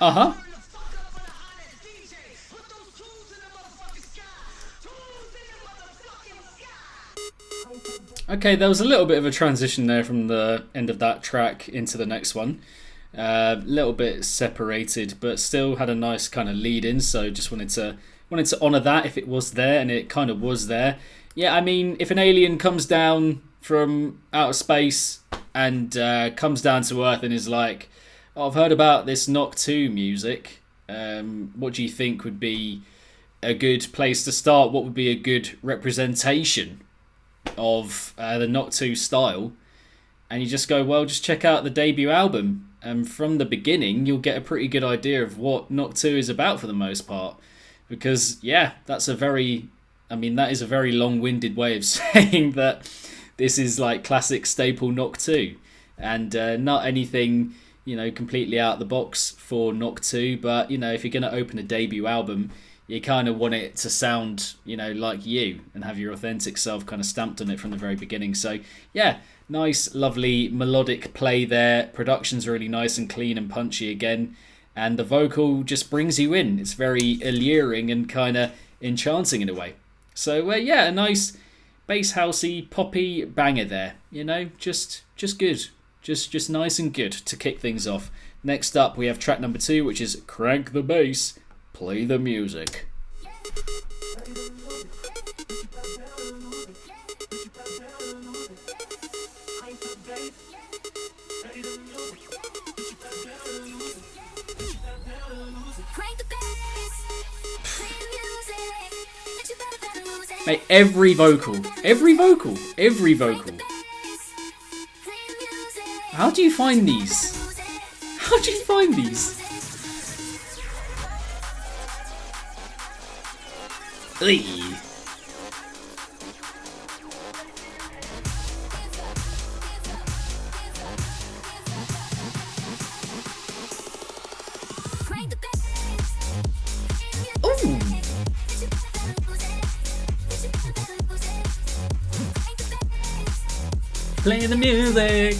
Uh-huh. Okay, there was a little bit of a transition there from the end of that track into the next one. A little bit separated, but still had a nice kind of lead in. So just wanted to honour that if it was there, and it kind of was there. Yeah, I mean, if an alien comes down from outer space and comes down to Earth and is like, "Oh, I've heard about this Knock2 music. What do you think would be a good place to start? What would be a good representation of the Knock2 style?" And you just go, well, just check out the debut album. And from the beginning, you'll get a pretty good idea of what Knock2 is about for the most part. Because, yeah, that is a very long-winded way of saying that this is like classic staple Knock2. And not anything, completely out of the box for Knock2. But, if you're going to open a debut album, you kind of want it to sound, like you and have your authentic self kind of stamped on it from the very beginning. So, yeah, nice, lovely melodic play there. Production's really nice and clean and punchy again. And the vocal just brings you in. It's very alluring and kind of enchanting in a way. So, yeah, a nice bass housey, poppy banger there. Just good. Just nice and good to kick things off. Next up, we have track number 2, which is Crank the Bass. Play the music. Mate, every vocal. How do you find these? Oi. Play the music.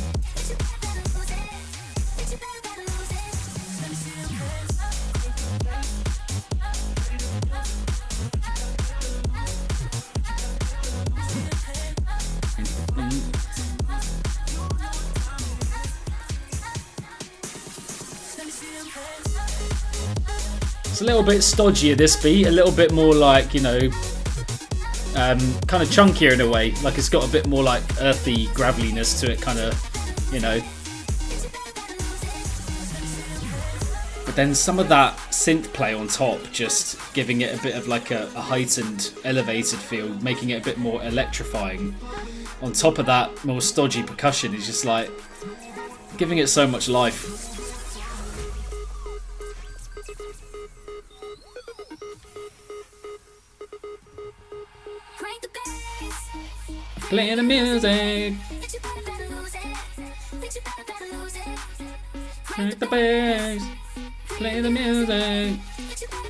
It's a little bit stodgier, this beat, a little bit more like, kind of chunkier in a way, like it's got a bit more like earthy graveliness to it, kind of, But then some of that synth play on top, just giving it a bit of like a heightened, elevated feel, making it a bit more electrifying. On top of that, more stodgy percussion is just like giving it so much life. Playing the music. Crank the bass. Play the music.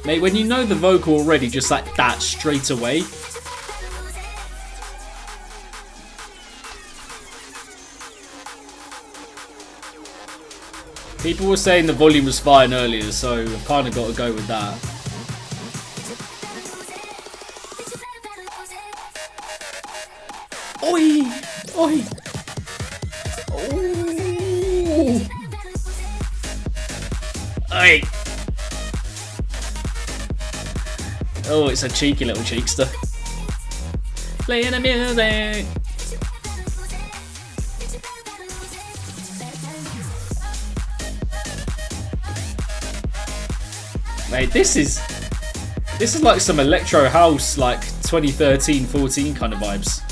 Mate, when you know the vocal already, just like that straight away. People were saying the volume was fine earlier, so I've kind of got to go with that. Oi! Oi! Oh! Oi! Oh, it's a cheeky little cheekster. Playing the music! Mate, this is like some electro house, like 2013-14 kind of vibes.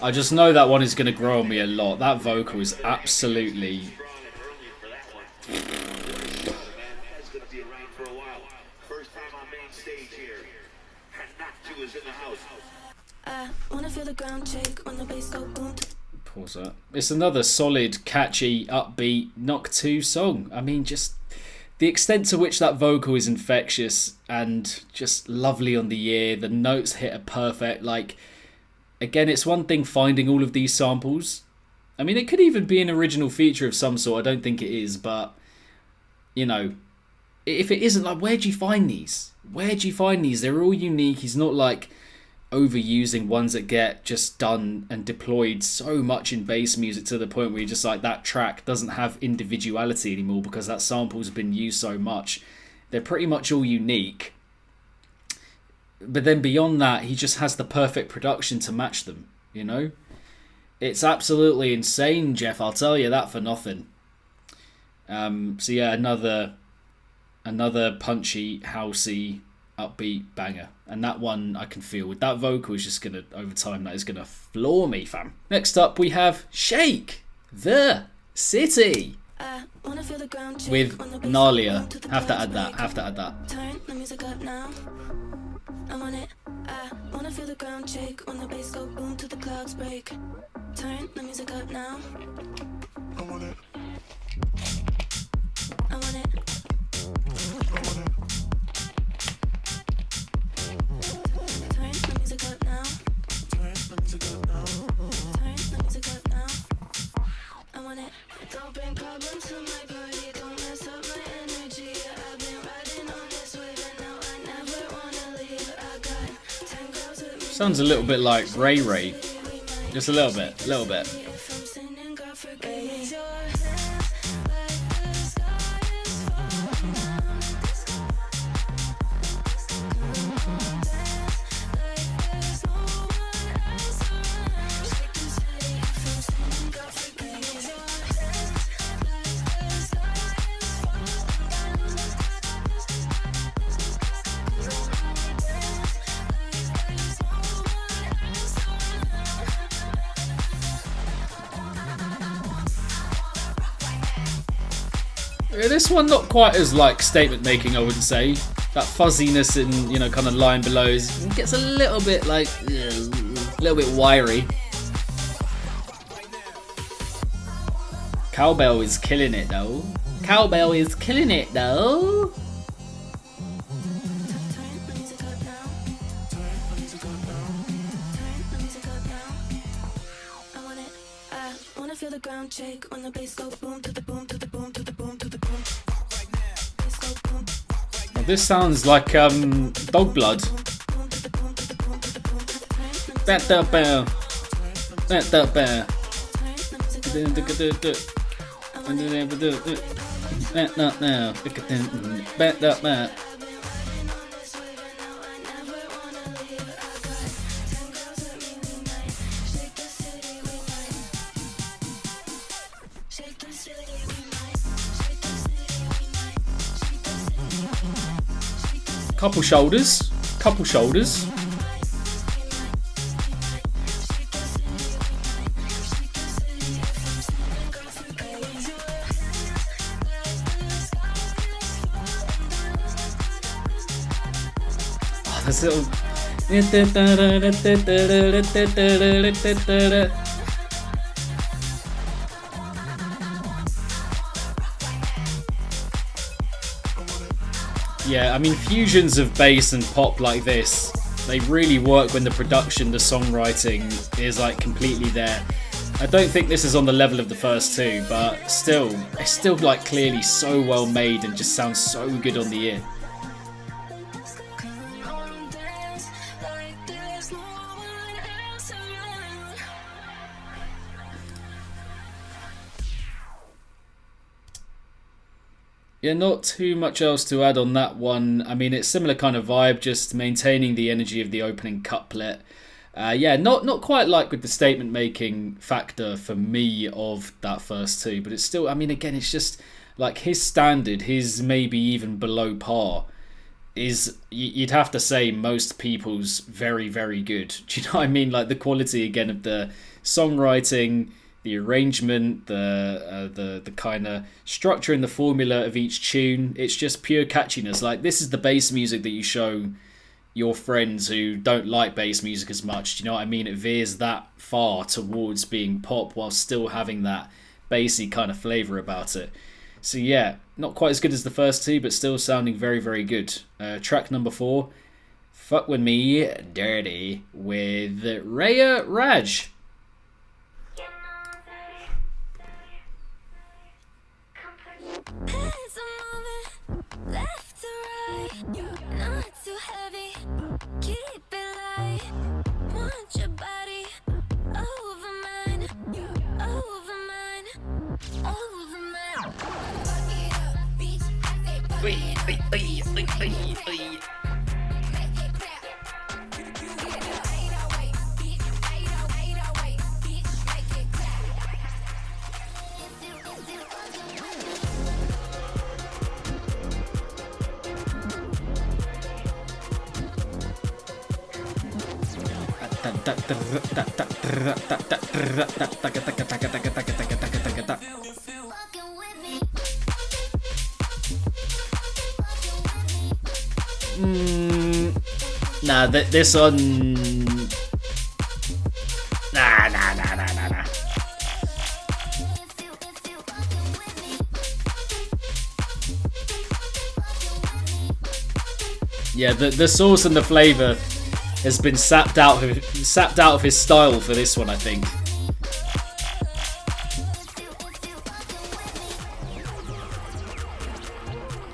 I just know that one is going to grow on me a lot. That vocal is absolutely... I wanna feel the ground shake when the bass go boom. Pause that. It's another solid, catchy, upbeat Knock2 song. I mean, just the extent to which that vocal is infectious and just lovely on the ear. The notes hit are perfect. Like, again, it's one thing finding all of these samples. I mean, it could even be an original feature of some sort. I don't think it is, but, you know, if it isn't, like, where'd you find these? Where'd you find these? They're all unique. He's not, like, overusing ones that get just done and deployed so much in bass music to the point where you're just like, that track doesn't have individuality anymore because that sample's been used so much. They're pretty much all unique, but then beyond that, he just has the perfect production to match them, you know? It's absolutely insane, Jeff, I'll tell you that for nothing. So yeah, another punchy, housey, upbeat banger, and that one I can feel with that vocal is just gonna, over time, that is gonna floor me, fam. Next up we have Shake the City with Nalia. Have to add that. Turn the music up now. I'm on it. I wanna feel the ground shake when the bass go boom till the clouds break. Turn the music up now. I'm on it. I'm on it. Turn the music up now. Turn the music up now. Turn the music up now. I'm on it. Don't bring problems to my party. Don't mess up my energy. I've been riding on this wave and now I never wanna leave. I got 10 girls with me. Sounds a little bit like Ray Ray. Just a little bit. If I'm sinning, God forgive me. Your hands like the sky is falling down. Dance like there's no one else around. Shake the city. If I'm sinning, God forgive me. Your hands like the sky is falling down. Dance like there's no one else around. Yeah, this one not quite as like statement making, I wouldn't say. That fuzziness in, you know, kind of line below is, gets a little bit like, a little bit wiry. Cowbell is killing it though. Cowbell is killing it though. Turn the music up now. Turn the music up now. Turn the music up now. I want it. I wanna feel the ground shake when the bass go boom to the boom to the boom to the boom to the boom. Bass go boom. Well, this sounds like Dog Blood. Bet that bear. Bet that bear. Bet that now. Bet that bear. Couple shoulders. Oh, that's little. Yeah, I mean, fusions of bass and pop like this, they really work when the production, the songwriting is like completely there. I don't think this is on the level of the first two, but still, it's still like clearly so well made and just sounds so good on the ear. Yeah, not too much else to add on that one. I mean, it's similar kind of vibe, just maintaining the energy of the opening couplet. Yeah, not quite like with the statement making factor for me of that first two, but it's still, I mean, again, it's just like his standard, his maybe even below par, is, you'd have to say, most people's very, very good. Do you know what I mean? Like the quality again of the songwriting, the arrangement, the kind of structure and the formula of each tune. It's just pure catchiness. Like, this is the bass music that you show your friends who don't like bass music as much. Do you know what I mean? It veers that far towards being pop while still having that bassy kind of flavour about it. So yeah, not quite as good as the first two, but still sounding very, very good. Track number 4, Fuck With Me Dirty with Raya Raj. Hands are moving left to right, not too heavy. Keep it light. Want your body over mine, over mine, over mine. Fuck it up, bitch. I say fuck it up. Make it clap. You get a 808, bitch. 808, bitch. Make it clap. Nah, this one. Nah. Yeah, the sauce and the flavour has been sapped out of his style for this one, I think.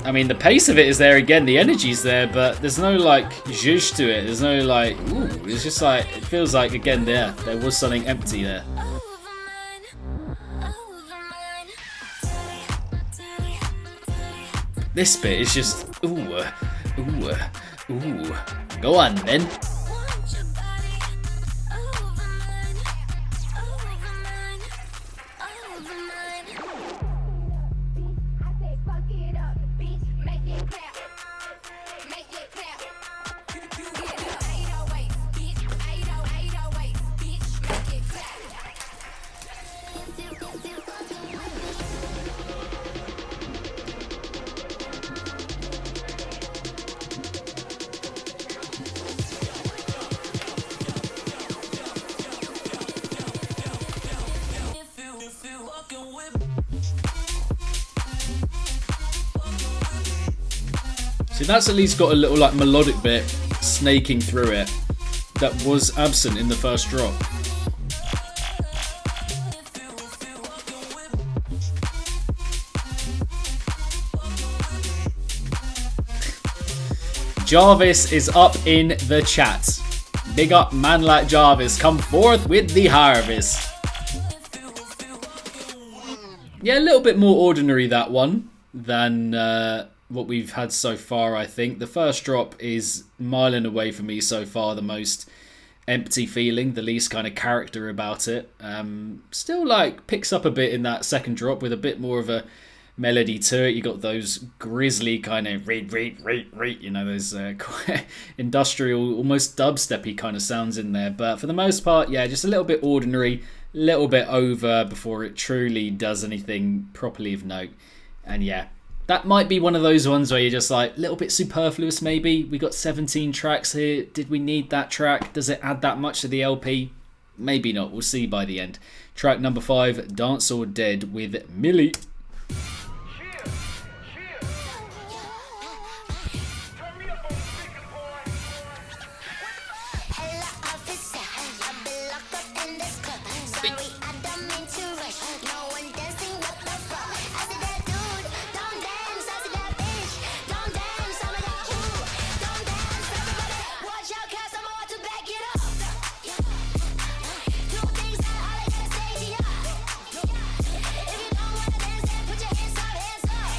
I mean, the pace of it is there again, the energy's there, but there's no like zhuzh to it. There's no like, ooh. It's just like, it feels like again there was something empty there. This bit is just ooh. Go on, then. See, that's at least got a little like melodic bit snaking through it that was absent in the first drop. Jarvis is up in the chat. Big up man like Jarvis, come forth with the harvest. Yeah, a little bit more ordinary that one than what we've had so far, I think. The first drop is miling away for me so far the most empty feeling, the least kind of character about it. Still like picks up a bit in that second drop with a bit more of a melody to it. You got those grisly kind of you know, those quite industrial, almost dubsteppy kind of sounds in there. But for the most part, yeah, just a little bit ordinary, a little bit over before it truly does anything properly of note. And yeah, that might be one of those ones where you're just like, a little bit superfluous maybe. We got 17 tracks here. Did we need that track? Does it add that much to the LP? Maybe not. We'll see by the end. Track number 5, Dance or Dead with Millie.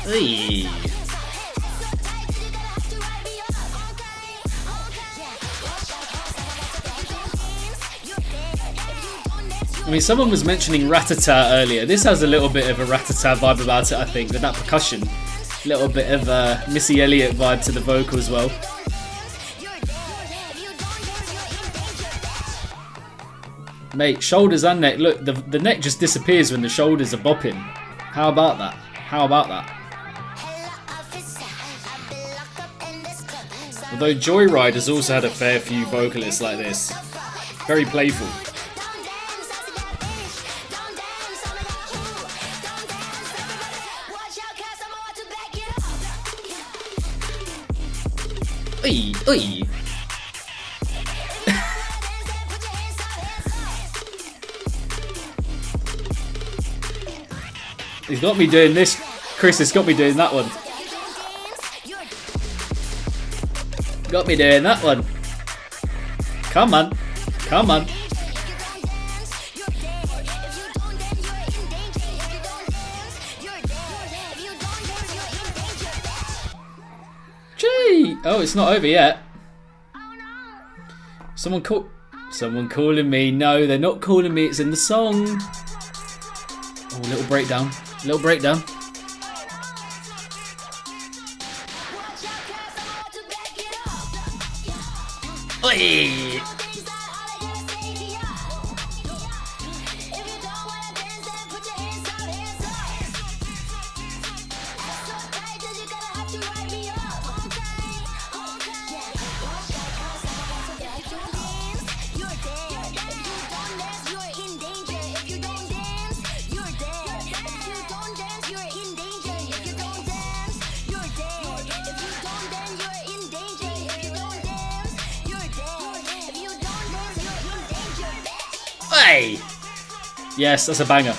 Hey. I mean, someone was mentioning Ratata earlier. This has a little bit of a Ratata vibe about it, I think, with that percussion. A little bit of a Missy Elliott vibe to the vocal as well. Mate, shoulders and neck. Look, the neck just disappears when the shoulders are bopping. How about that? How about that? Although Joyride has also had a fair few vocalists like this. Very playful. Oi, oi. He's got me doing this. Chris has got me doing that one. Got me doing that one. Come on. Come on. Gee. Oh, it's not over yet. Someone calling me. No, they're not calling me. It's in the song. Oh, little breakdown. Little breakdown. Oi! Hey! Yes, that's a banger.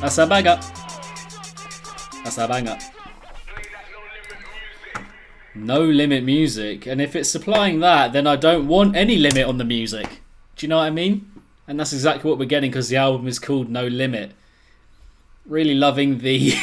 That's a banger. That's a banger. No limit music. And if it's supplying that, then I don't want any limit on the music. Do you know what I mean? And that's exactly what we're getting because the album is called No Limit. Really loving the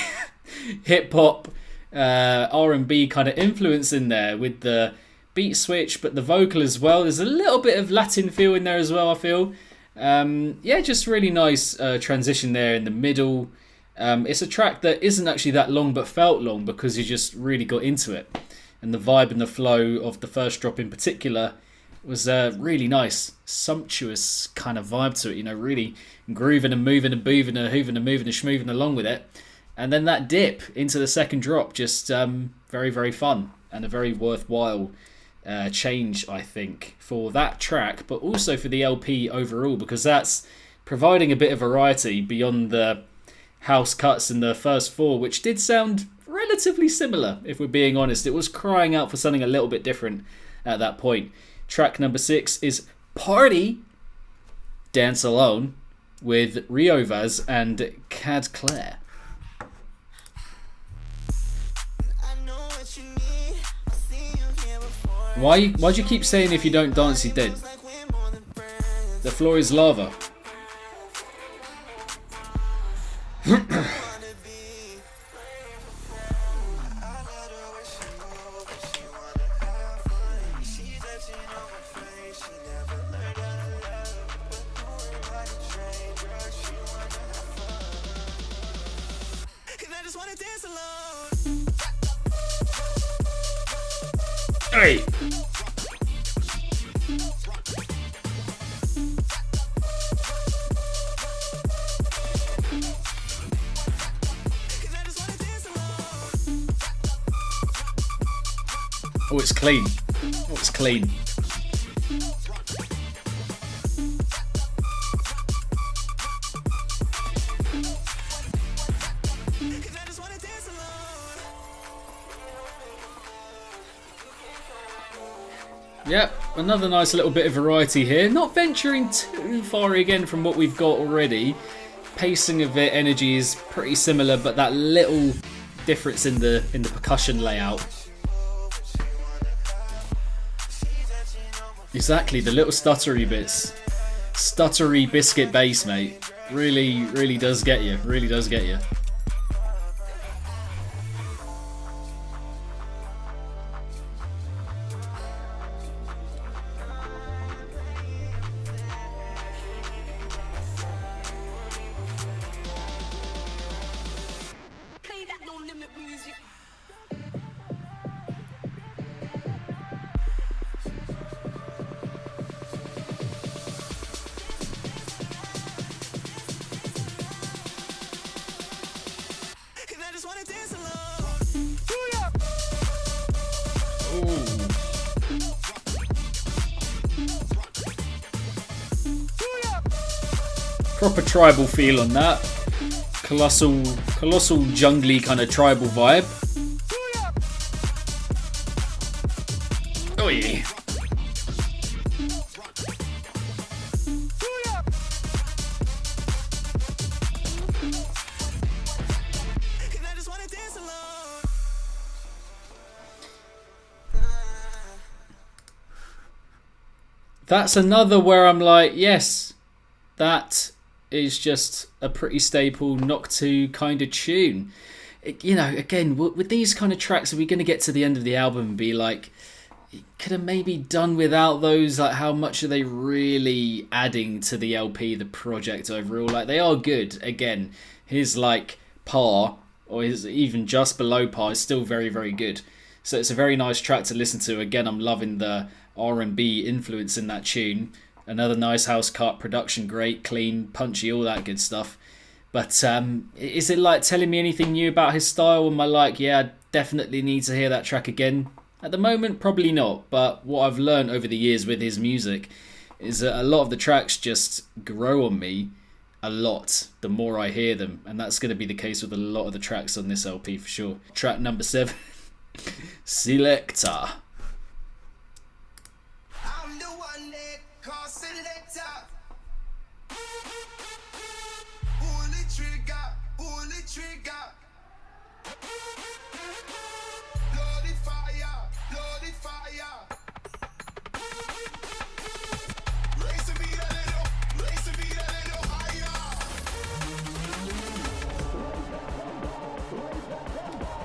hip-hop, R&B kind of influence in there with the beat switch, but the vocal as well. There's a little bit of Latin feel in there as well, I feel. Yeah, just really nice transition there in the middle. It's a track that isn't actually that long but felt long because you just really got into it. And the vibe and the flow of the first drop in particular was really nice, sumptuous kind of vibe to it, you know, really grooving and moving and booving and hooving and moving and schmooving along with it. And then that dip into the second drop, just very, very fun and a very worthwhile change, I think, for that track, but also for the LP overall, because that's providing a bit of variety beyond the house cuts in the first four, which did sound relatively similar, if we're being honest. It was crying out for something a little bit different at that point. Track number 6 is Party Dance Alone with Riovaz and Cad Clare. Why'd you keep saying if you don't dance you're dead? The floor is lava. Hey! Oh, it's clean. Oh, it's clean. Yep, another nice little bit of variety here. Not venturing too far again from what we've got already. Pacing of it, energy is pretty similar, but that little difference in the percussion layout. Exactly, the little stuttery bits. Stuttery biscuit bass, mate. Really does get you. Really does get you. Ooh. Proper tribal feel on that. Colossal jungly kind of tribal vibe. Oh yeah. That's another where I'm like, yes, that is just a pretty staple Knock2 kind of tune. You know, again, with these kind of tracks, are we going to get to the end of the album and be like, could have maybe done without those? Like, how much are they really adding to the LP, the project overall? Like, they are good. Again, his like par, or his even just below par, is still very, very good. So it's a very nice track to listen to. Again, I'm loving the R&B influence in that tune. Another nice house cut, production great, clean, punchy, all that good stuff. But is it like telling me anything new about his style? Am I like, yeah, I definitely need to hear that track again? At the moment, probably not. But what I've learned over the years with his music is that a lot of the tracks just grow on me a lot the more I hear them. And that's going to be the case with a lot of the tracks on this LP for sure. Track number 7, Selector.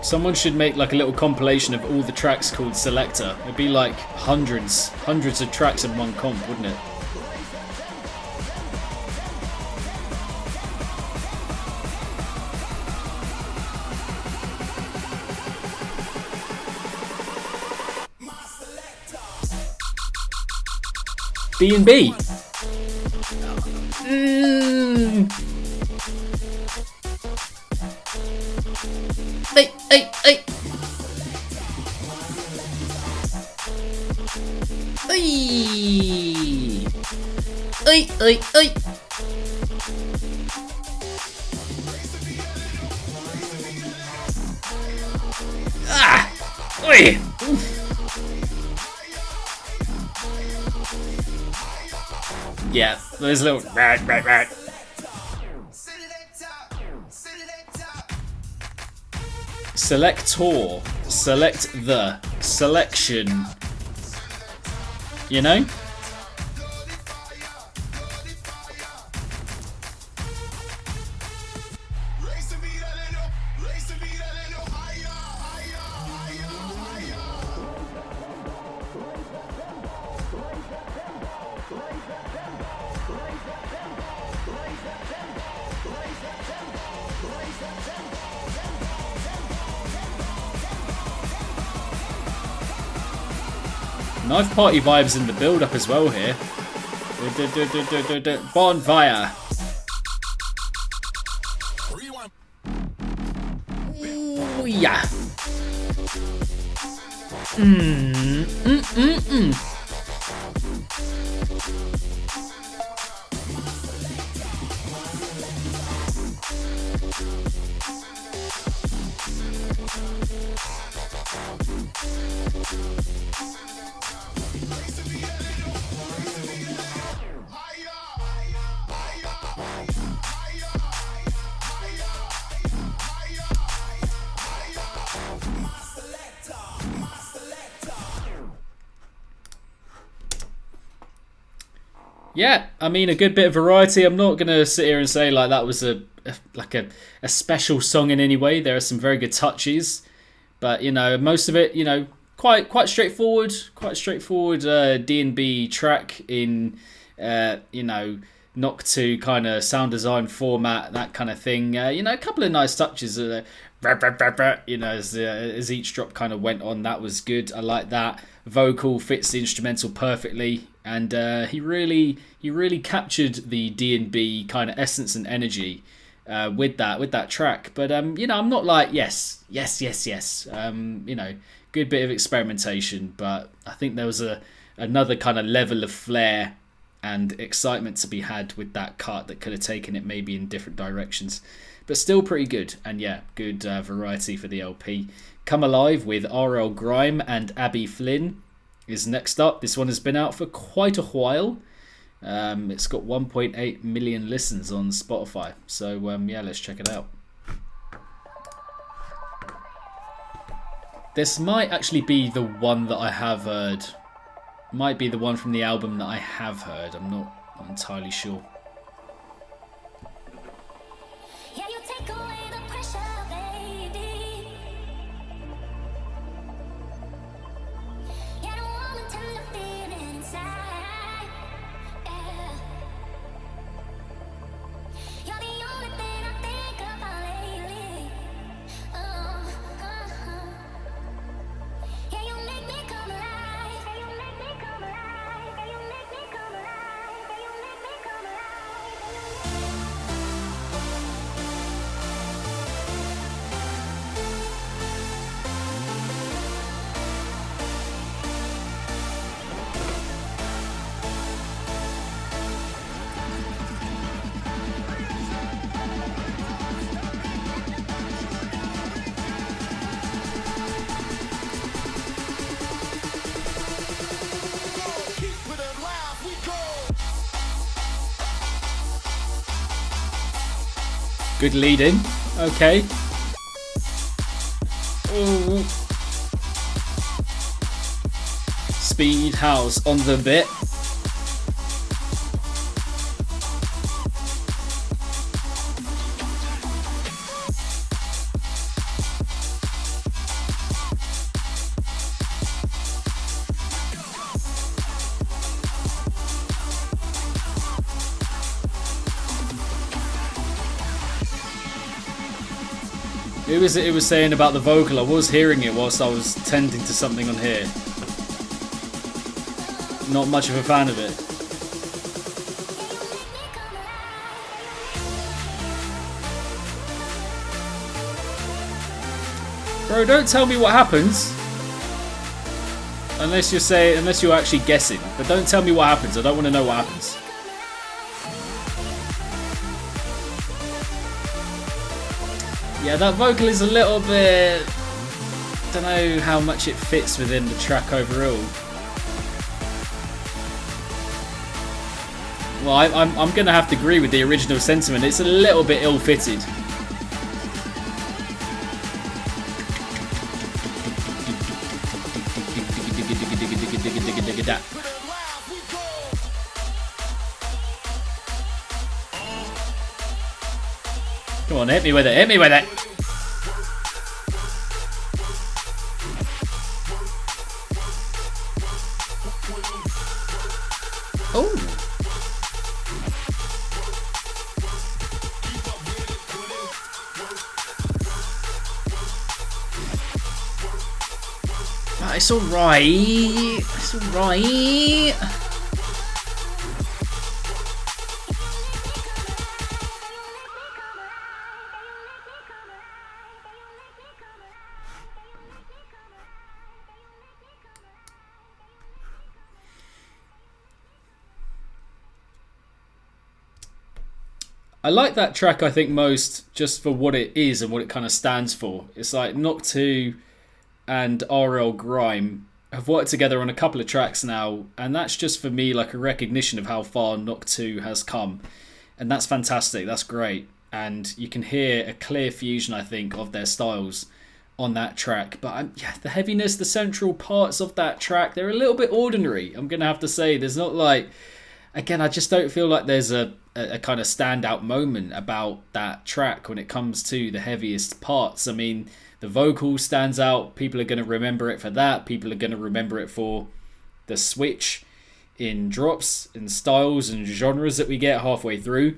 Someone should make like a little compilation of all the tracks called Selector. It'd be like hundreds of tracks in one comp, wouldn't it? B&B. Hey. Ay. Ah! Oi! Yeah, there's a little rat. Selector. Select the. Selection. You know? Knife party vibes in the build-up as well here. Bonfire. Ooh, yeah. Yeah, I mean, a good bit of variety. I'm not going to sit here and say like that was a special song in any way. There are some very good touches, but you know, most of it, you know, quite straightforward, D&B track in you know, Knock2 kind of sound design format, that kind of thing. You know, a couple of nice touches. You know, as each drop kind of went on, that was good. I like that. Vocal fits the instrumental perfectly, and he really captured the D&B kind of essence and energy with that track. But you know, I'm not like yes. You know, good bit of experimentation, but I think there was another kind of level of flair and excitement to be had with that cut that could have taken it maybe in different directions. But still pretty good, and yeah, good variety for the LP. Come Alive with RL Grime and Abby Flynn is next up. This one has been out for quite a while. It's got 1.8 million listens on Spotify. So yeah, let's check it out. This might actually be the one that I have heard. Might be the one from the album that I have heard. I'm not entirely sure. Yeah, you take away the pressure, baby. Yeah, the woman tender feeling inside. Yeah. You're the only thing I think about lately. Yeah, you make me come alive. Yeah, you make me come alive. Yeah, you make me come alive. Yeah, you make me come alive. Keep it alive, we go. Good lead in. Okay. Ooh. Speed house on the bit. Who was it who was saying about the vocal? I was hearing it whilst I was tending to something on here. Not much of a fan of it. Bro, don't tell me what happens. Unless you're actually guessing. But don't tell me what happens. I don't want to know what happens. Yeah, that vocal is a little bit... don't know how much it fits within the track overall. Well, I'm going to have to agree with the original sentiment. It's a little bit ill-fitted. Come on, hit me with it, hit me with it! Oh! It's alright. It's alright. I like that track, I think, most just for what it is and what it kind of stands for. It's like Knock2 and RL Grime have worked together on a couple of tracks now, and that's just for me like a recognition of how far Knock2 has come. And that's fantastic, that's great. And you can hear a clear fusion, I think, of their styles on that track. But yeah, the heaviness, the central parts of that track, they're a little bit ordinary. I'm going to have to say, there's not like... Again, I just don't feel like there's a kind of standout moment about that track when it comes to the heaviest parts. I mean, the vocal stands out. People are going to remember it for that. People are going to remember it for the switch in drops and styles and genres that we get halfway through.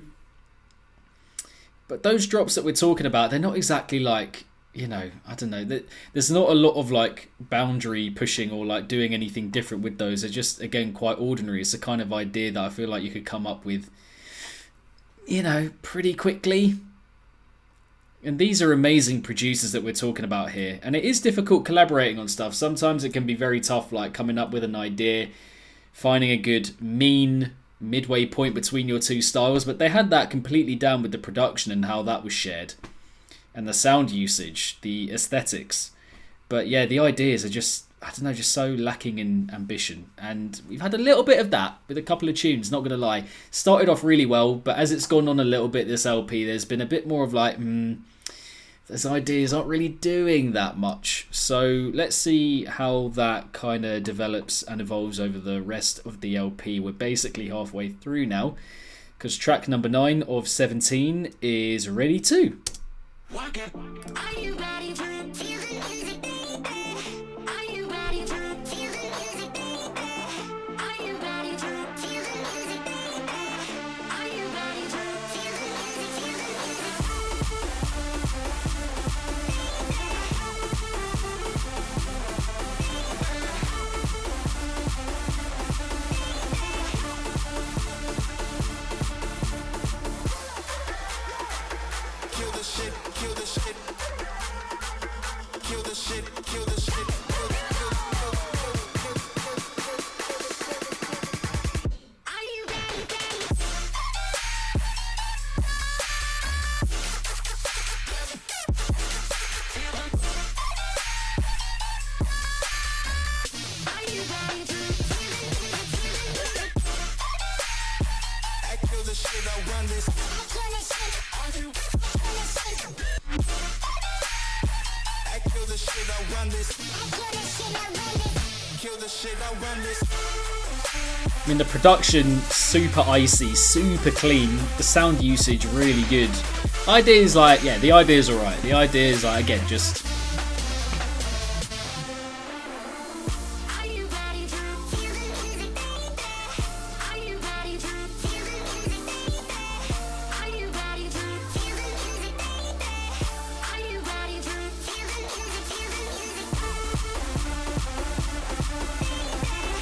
But those drops that we're talking about, they're not exactly like, you know, I don't know. There's not a lot of like boundary pushing or like doing anything different with those. They're just, again, quite ordinary. It's the kind of idea that I feel like you could come up with, you know, pretty quickly. And these are amazing producers that we're talking about here. And it is difficult collaborating on stuff. Sometimes it can be very tough, like coming up with an idea, finding a good mean midway point between your two styles, but they had that completely down with the production and how that was shared, and the sound usage, the aesthetics. But yeah, the ideas are just, I don't know, just so lacking in ambition. And we've had a little bit of that with a couple of tunes, not going to lie. Started off really well, but as it's gone on a little bit, this LP, there's been a bit more of like, those ideas aren't really doing that much. So let's see how that kind of develops and evolves over the rest of the LP. We're basically halfway through now, because track number 9 of 17 is ready too. Are you ready to feel the music, baby? Are you ready to feel the music, baby? Are you ready to feel the music, baby? Are you ready to feel the music, feel the Kill the shit, kill the shit. Kill the shit, kill the shit. Are you ready, baby? Are you ready to feel the music, feel the music? I kill the shit, I run this. I'm gonna shake, I'm gonna shake. I kill the shit, I run this. I'm gonna shake, I run it. Kill the shit, I run this. I mean, the production, super icy, super clean. The sound usage, really good. Ideas, like, yeah, the idea's alright. The ideas, like, again, just... Are you ready to feel the music, baby? Are you ready to feel the music, baby? Are you ready to feel the music, baby? Are you ready to feel the music, feel the music?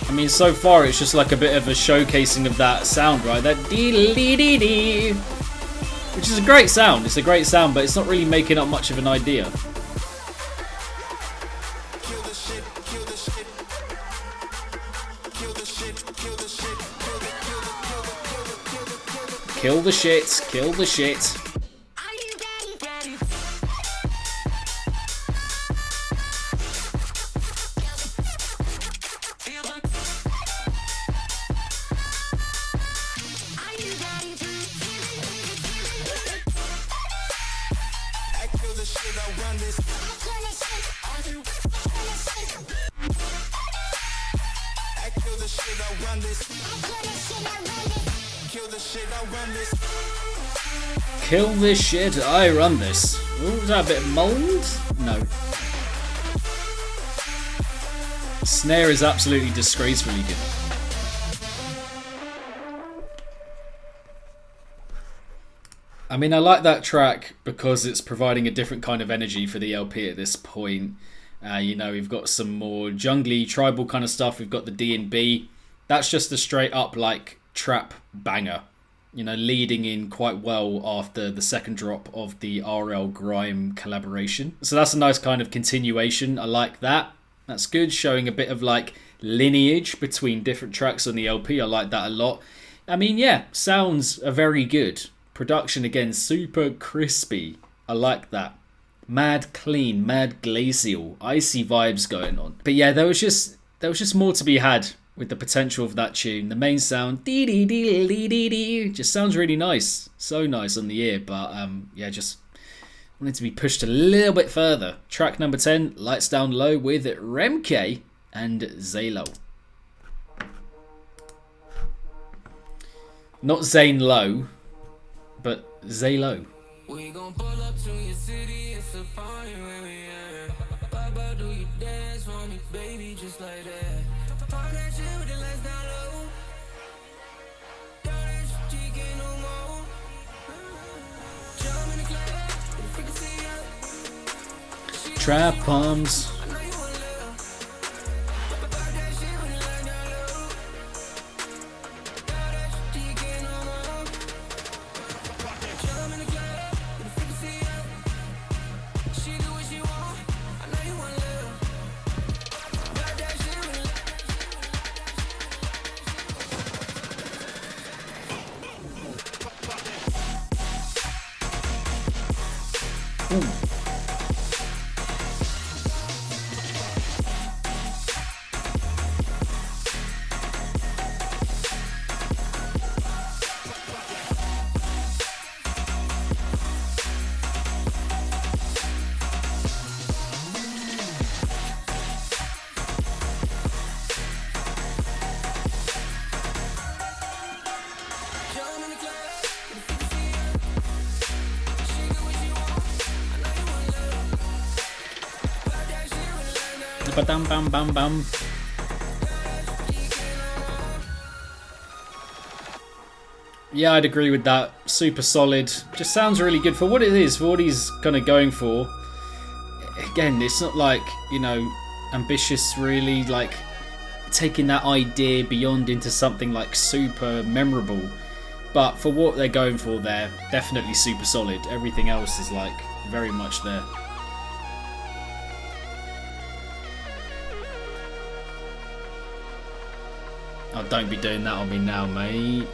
I mean, so far, it's just like a bit of a showcasing of that sound, right? That dee-dee-dee-dee, which is a great sound. It's a great sound, but it's not really making up much of an idea. Kill the shit, kill the shit. Kill the shit, kill the shit. Kill the shit, kill the shit. Are you ready, ready? Are you ready to feel the music, feel the music? I kill the shit, I run this. I'm gonna shake, I'm gonna shake. I kill the shit, I run this. I'm gonna shake, I run it. Kill the shit, I run this. Kill this shit, I run this. Ooh, was that a bit of mold? No. Snare is absolutely disgracefully good. I mean, I like that track because it's providing a different kind of energy for the LP at this point. You know, we've got some more jungly, tribal kind of stuff. We've got the D&B. That's just a straight up, like, trap banger. You know, leading in quite well after the second drop of the RL Grime collaboration. So that's a nice kind of continuation. I like that. That's good, showing a bit of, like, lineage between different tracks on the LP. I like that a lot. I mean, yeah, sounds are very good. Production, again, super crispy. I like that. Mad clean, mad glacial, icy vibes going on. But yeah, there was just more to be had with the potential of that tune. The main sound, dee dee dee dee dee dee, just sounds really nice. So nice on the ear, but yeah, just wanted to be pushed a little bit further. Track number 10, Lights Down Low with Remke and Zalo. Not Zane Low, but Zalo. We gon' pull up to your city, it's a party where we at. Baba, do you dance for me, baby, just like that. Party that shit with the lights down low. Got that shit, you can't no more. Jump in the club, the frequency up. Trap palms. I know you wanna live. Party that shit with the lights down low. Got that shit, you can't no more. Jump in the club, the frequency up. She do what she want. I know you wanna live. Got that shit with the Ba-dum, bum, bum, bum. Yeah, I'd agree with that. Super solid. Just sounds really good for what it is, for what he's kind of going for. Again, it's not like, you know, ambitious really, like taking that idea beyond into something like super memorable. But for what they're going for there, definitely super solid. Everything else is like very much there. Oh, don't be doing that on me now, mate.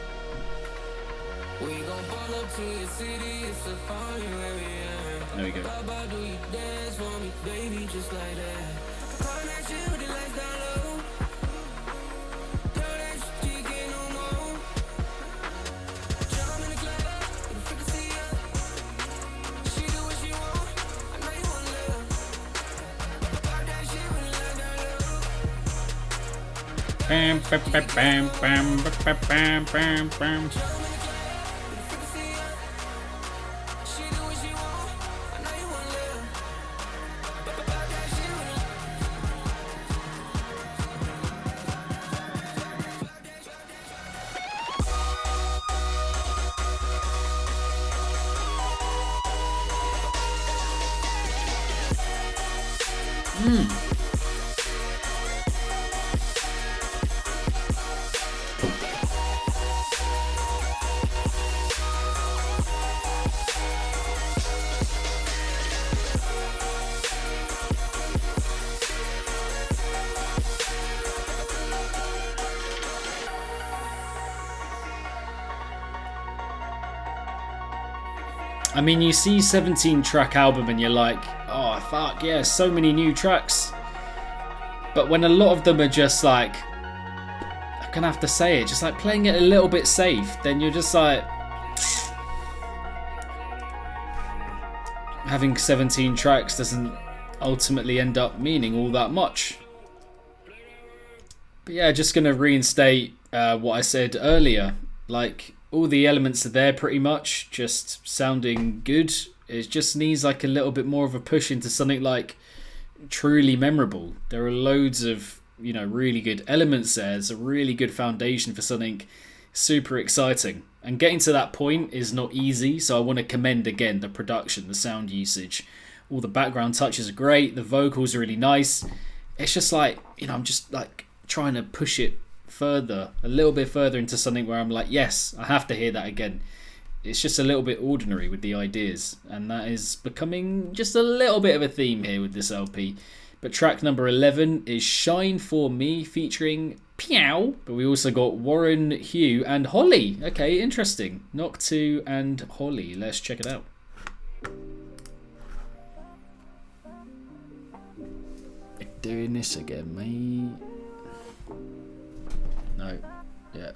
There we go. Bam, bam, bam, bam, bam, bam, bam, bam. I mean, you see 17-track album and you're like, oh fuck yeah, so many new tracks. But when a lot of them are just like, I'm gonna have to say it, just like playing it a little bit safe, then you're just like, having 17 tracks doesn't ultimately end up meaning all that much. But yeah, just gonna reinstate what I said earlier. Like, all the elements are there pretty much, just sounding good. It just needs like a little bit more of a push into something like truly memorable. There are loads of, you know, really good elements there. It's a really good foundation for something super exciting. And getting to that point is not easy, so I want to commend again the production, the sound usage. All the background touches are great, the vocals are really nice. It's just like, you know, I'm just like trying to push it further, a little bit further into something where I'm like, yes, I have to hear that again. It's just a little bit ordinary with the ideas, and that is becoming just a little bit of a theme here with this LP. But track number 11 is Shine For Me featuring Peow, but we also got Warren, Hugh and Holly. Okay, interesting. Knock2 and Holly. Let's check it out. Doing this again, mate. No. Yeah.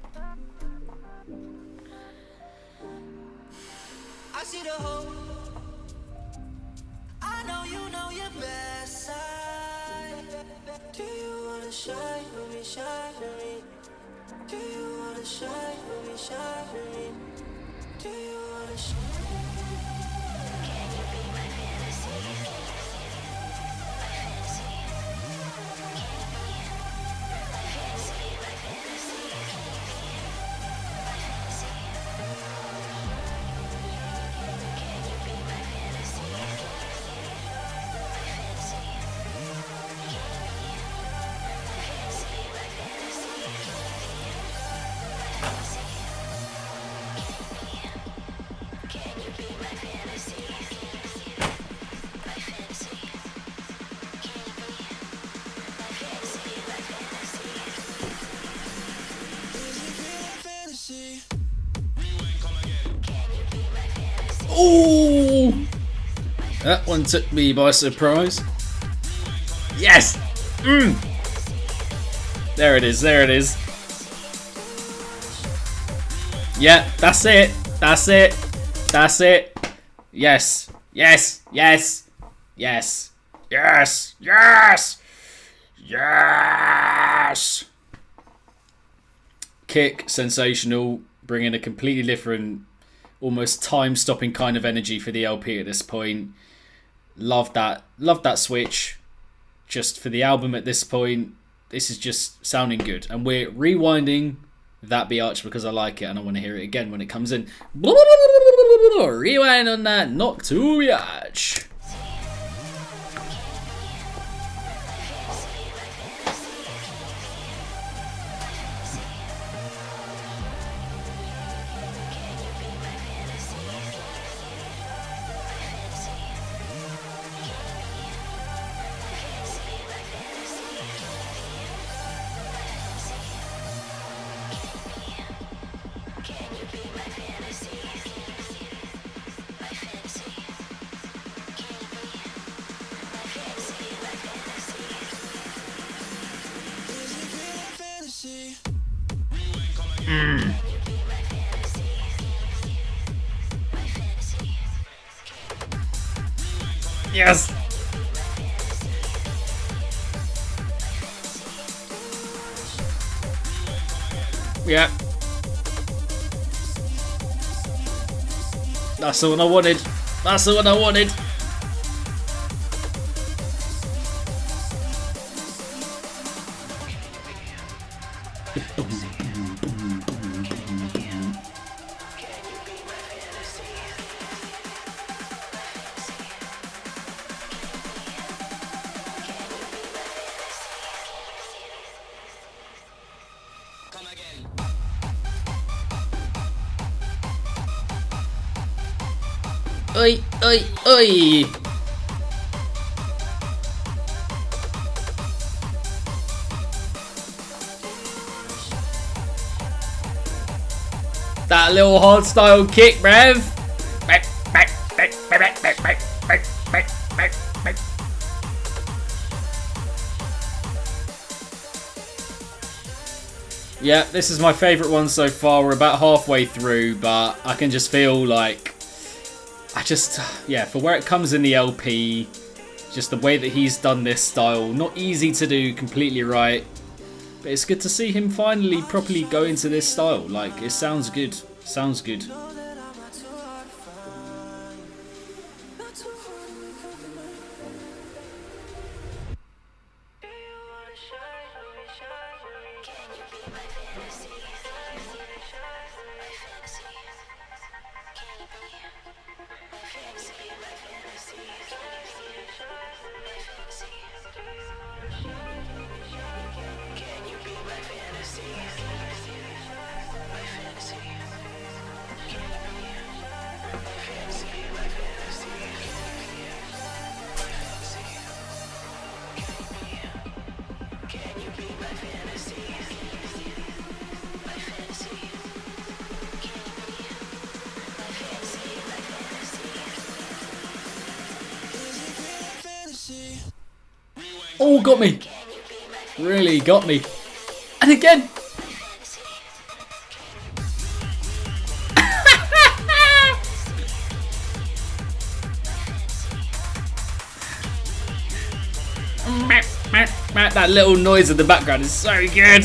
I see the hope. I know you know your best side. Do you wanna shine with me, shine with me? Do you wanna shine with me, shine with me? Do you wanna shine? Can you be my fantasy? My fantasy. Can you be my fantasy, my fantasy? Can you be my fantasy? Can you be my fantasy? My fantasy. Can you be my fantasy, my fantasy? Can you be my fantasy? My fantasy. Can you be my fantasy, my fantasy? Is it real fantasy? Can you be my fantasy? Ooh! My That one took me by surprise. Yes! There it is, there it is. Yeah, that's it. That's it. That's it. Yes. Yes. Yes. Yes. Yes. Yes. Yes. Kick, sensational, bringing a completely different, almost time-stopping kind of energy for the LP at this point. Love that switch. Just for the album at this point, this is just sounding good. And we're rewinding that biatch because I like it and I want to hear it again when it comes in. Rewind on that Knock2 biatch. Yes! Yeah. That's the one I wanted. That's the one I wanted. Oi, oi, oi! That little hard style kick, bruv! Yeah, this is my favourite one so far. We're about halfway through, but I can just feel like for where it comes in the LP, just the way that he's done this style, not easy to do completely right, but it's good to see him finally properly go into this style. Like, it sounds good. Sounds good. Oh, got me. Really got me. And again. That little noise in the background is so good.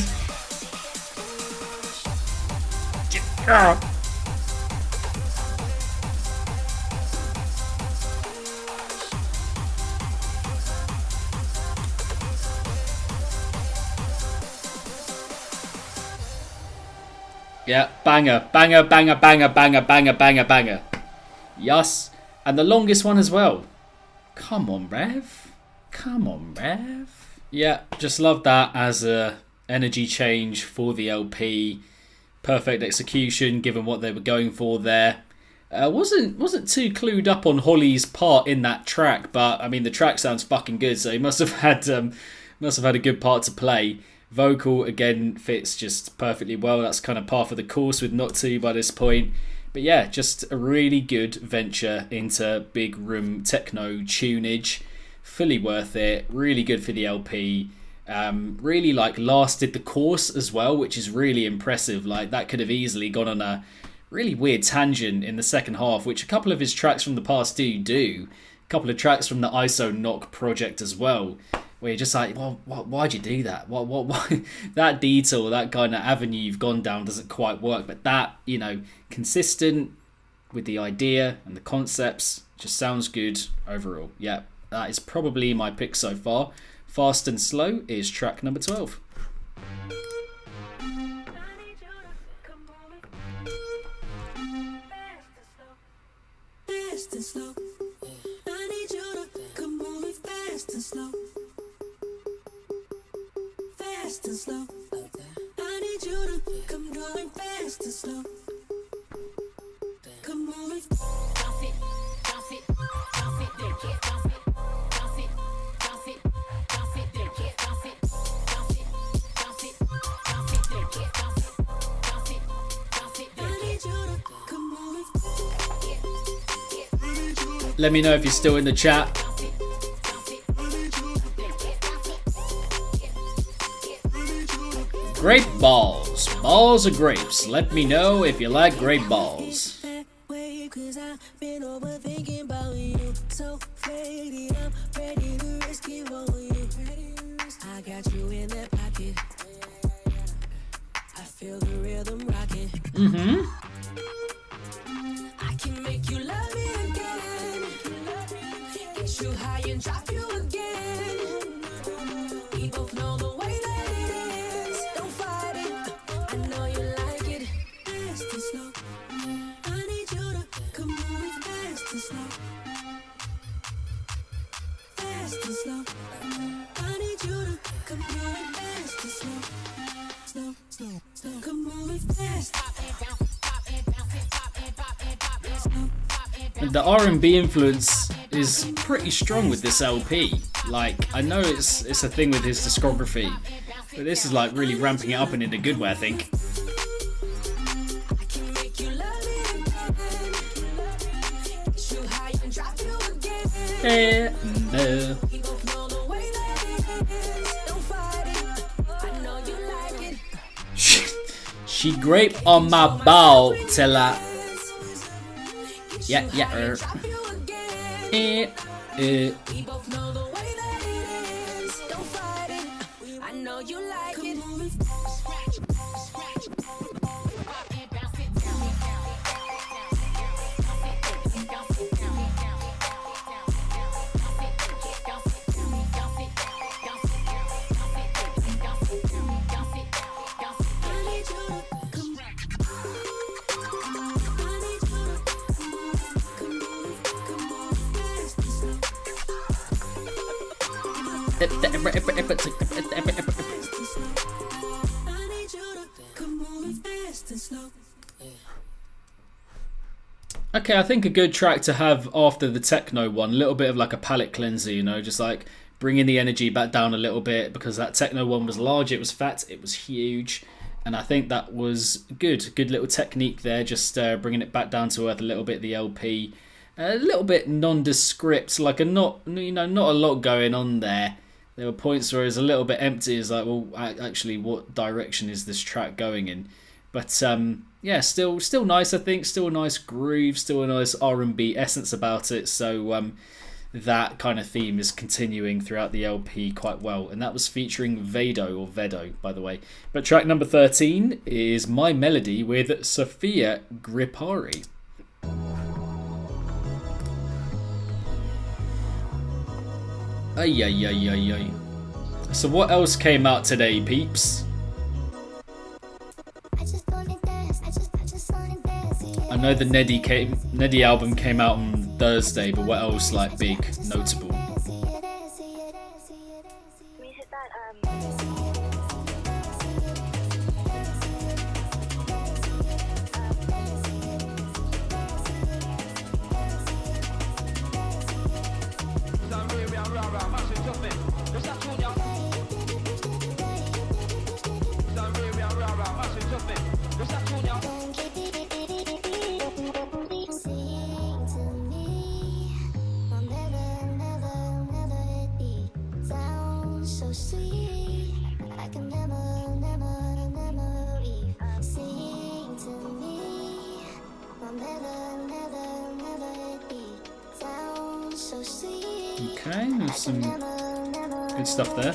Yeah, banger, banger, banger, banger, banger, banger, banger, banger. Yes, and the longest one as well. Come on, Rev. Come on, Rev. Yeah, just love that as a energy change for the LP. Perfect execution, given what they were going for there. Wasn't too clued up on Holly's part in that track, but I mean the track sounds fucking good, so he must have had a good part to play. Vocal again fits just perfectly well. That's kind of par for the course with Knock2 by this point. But yeah, just a really good venture into big room techno tunage. Fully worth it. Really good for the LP. Really like lasted the course as well, which is really impressive. Like that could have easily gone on a really weird tangent in the second half, which a couple of his tracks from the past do. A couple of tracks from the ISO Knock project as well, where you're just like, well, why'd you do that? What that detour, that kind of avenue you've gone down doesn't quite work. But that, consistent with the idea and the concepts, just sounds good overall. Yeah, that is probably my pick so far. Fast and Slow is track number 12. Fast and slow. I need you to come moving fast and slow. Fast and slow. I need you to come going fast and slow. Come moving. Bounce it, bounce it, bounce it, then get bounce it, bounce it, bounce it, bounce it, then get bounce it, bounce it, bounce it, bounce it, then get bounce it, bounce it, bounce it, then I need you to come moving. Let me know if you're still in the chat. Grape balls. Balls or grapes. Let me know if you like grape balls. I got you in that pocket. I feel the rhythm rocking. I can make you love me again. Get you high and drop you again. We both know the way that it is. Don't fight it. I know you like it. Fast and slow. I need you to come moving fast and slow. Fast and slow. I need you to come moving fast and slow. Slow, slow, slow. Come moving fast. And the R&B influence is pretty strong with this LP. Like, I know it's a thing with his discography, but this is like really ramping it up and in a good way, I think. I can make you love me again. Get you high and drop you again. We both know the way that it is. Don't fight it. I know you like it. She grape on my ball till I... Yeah. Drop you again. We both know the way that it is. Don't fight it. I know you like it. Scratch, scratch. Pop and bounce it down. Okay, I think a good track to have after the techno one, a little bit of like a palate cleanser, just like bringing the energy back down a little bit, because that techno one was large, it was fat, it was huge, and I think that was good little technique there, just bringing it back down to earth a little bit. The LP, a little bit nondescript, like not a lot going on there. There were points where it was a little bit empty. It's like, well, actually, what direction is this track going in? But yeah, still nice. I think still a nice groove, still a nice R&B essence about it. So that kind of theme is continuing throughout the LP quite well. And that was featuring Vedo, by the way. But track number 13 is My Melody with Sofia Gripari. Ay. So what else came out today, peeps? I know the Neddy album came out on Thursday, but what else like big, notable? Okay, there's some good stuff there.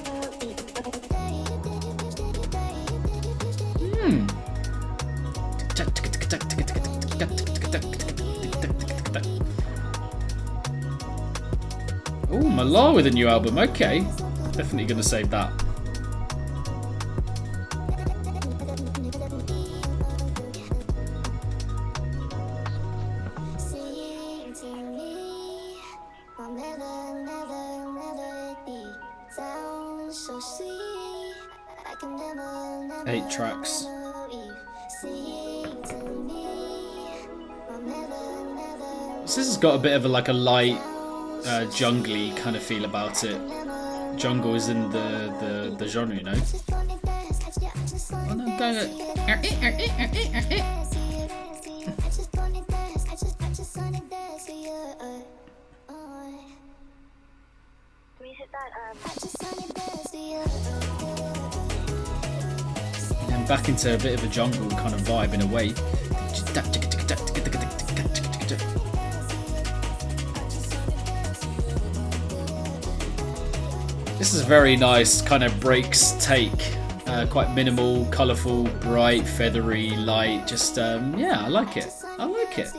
Oh, Malar with a new album. Okay, definitely gonna save that. Eight tracks. This has got a bit of a light, jungly kind of feel about it. Jungle is in the genre, you know. Oh, no, go. And back into a bit of a jungle kind of vibe in a way. This is very nice, kind of breaks take. Quite minimal, colourful, bright, feathery, light. Just, yeah, I like it. I like it.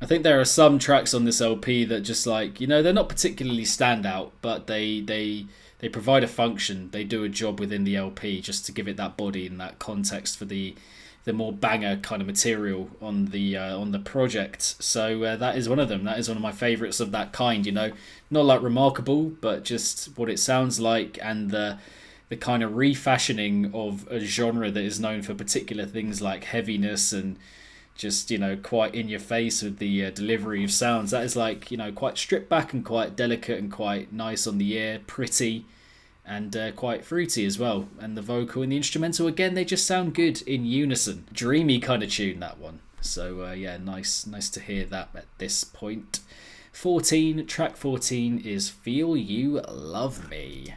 I think there are some tracks on this LP that just they're not particularly standout, but they provide a function. They do a job within the LP just to give it that body and that context for the more banger kind of material on the project. So that is one of them. That is one of my favourites of that kind. You know, not remarkable, but just what it sounds like and the kind of refashioning of a genre that is known for particular things like heaviness and just, quite in your face with the delivery of sounds. That is quite stripped back and quite delicate and quite nice on the ear, pretty and quite fruity as well. And the vocal and the instrumental, again, they just sound good in unison. Dreamy kind of tune, that one. So yeah, nice to hear that at this point. Track 14 is Feel You Love Me.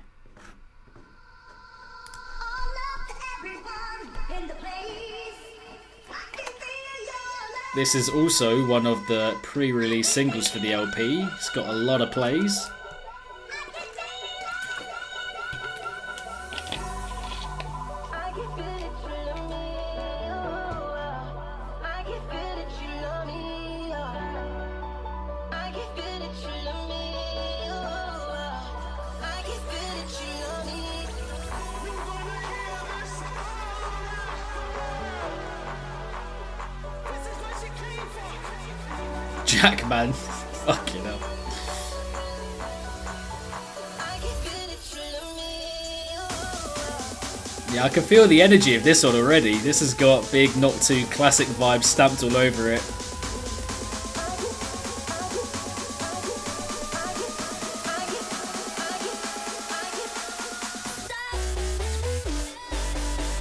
This is also one of the pre-release singles for the LP. It's got a lot of plays. Jack, man. Fucking hell. Yeah, I can feel the energy of this one already. This has got big Knock2 classic vibes stamped all over it.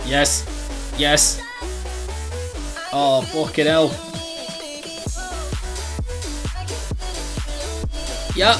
Yes. Yes. Oh, fucking hell. Yep.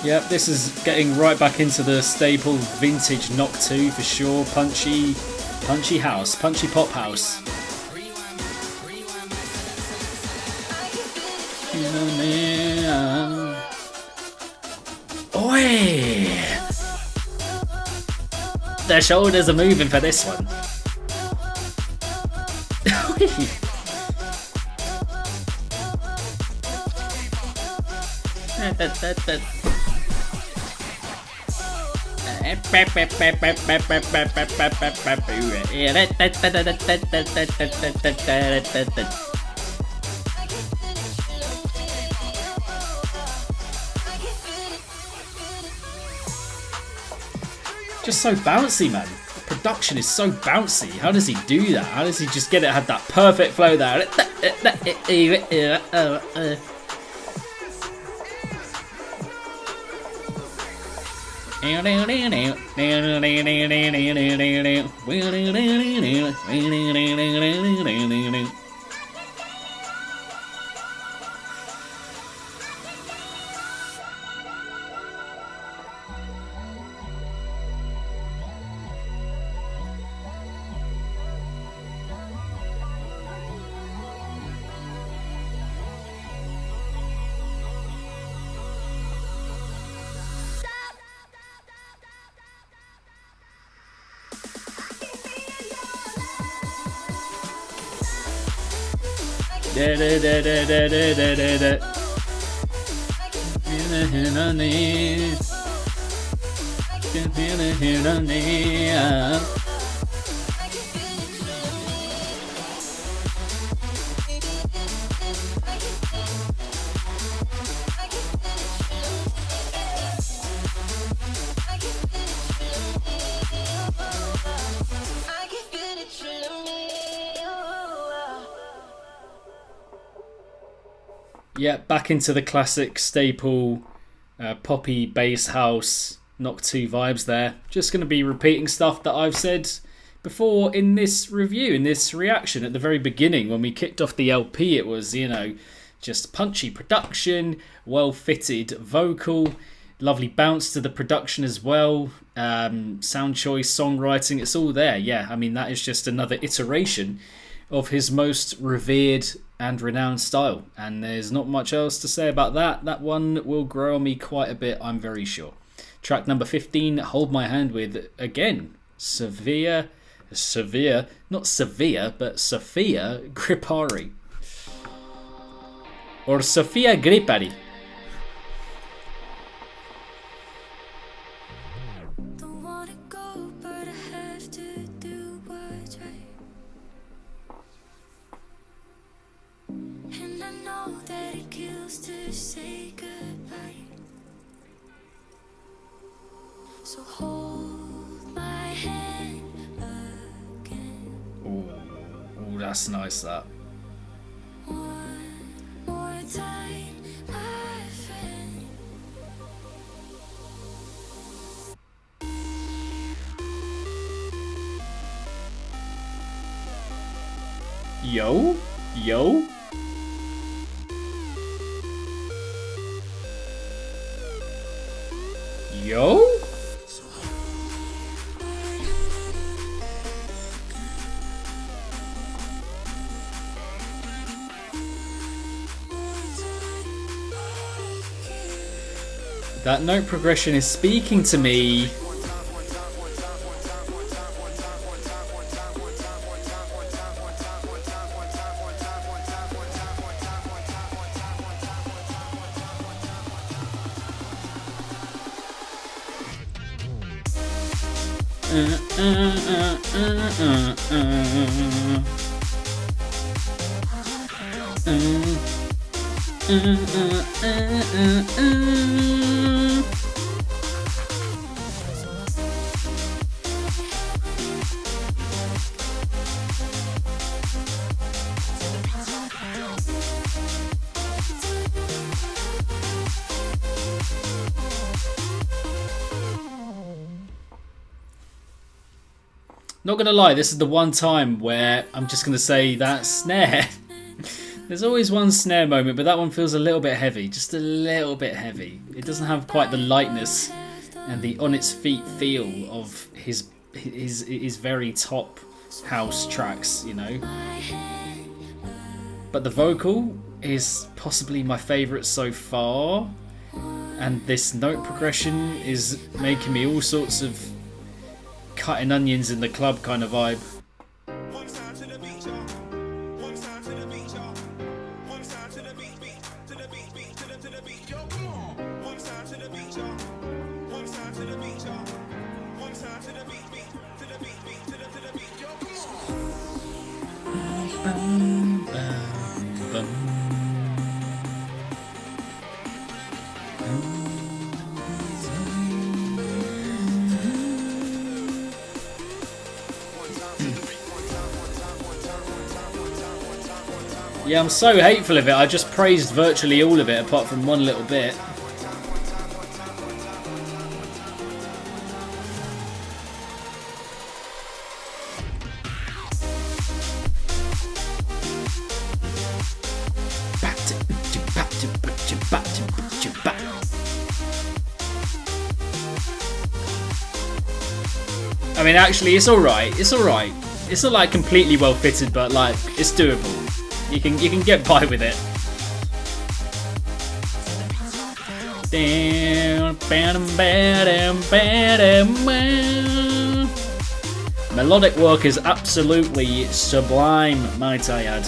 Yep, this is getting right back into the staple vintage Knock2 for sure. Punchy house, punchy pop house. Oi! The shoulders are moving for this one. Just so bouncy, man. production is so bouncy. How does he do that? How does he just get it? Have that perfect flow there. Yeah, back into the classic staple poppy bass house Knock2 vibes there. Just going to be repeating stuff that I've said before in this review, in this reaction at the very beginning when we kicked off the LP. It was, you know, just punchy production, well-fitted vocal, lovely bounce to the production as well, sound choice, songwriting, it's all there. Yeah, I mean, that is just another iteration of his most revered and renowned style, and there's not much else to say about that. That one will grow on me quite a bit, I'm very sure. Track number 15, Hold My Hand, with, again, Sofia, not Sevilla, but Sofia Gripari. Or Sofia Gripari. Don't wanna go, but I have to do what's right. And I know that it kills to say goodbye. So hold my hand again. Ooh, that's nice, that. One more time, my friend. Yo. That note progression is speaking to me. Not gonna lie, this is the one time where I'm just gonna say that snare. There's always one snare moment, but that one feels a little bit heavy, just a little bit heavy. It doesn't have quite the lightness and the on its feet feel of his very top house tracks, you know. But the vocal is possibly my favourite so far, and this note progression is making me all sorts of cutting onions in the club kind of vibe. Yeah, I'm so hateful of it. I just praised virtually all of it apart from one little bit. I mean, actually, it's alright. It's alright. It's not like completely well fitted, but like it's doable. You can get by with it. Melodic work is absolutely sublime, might I add.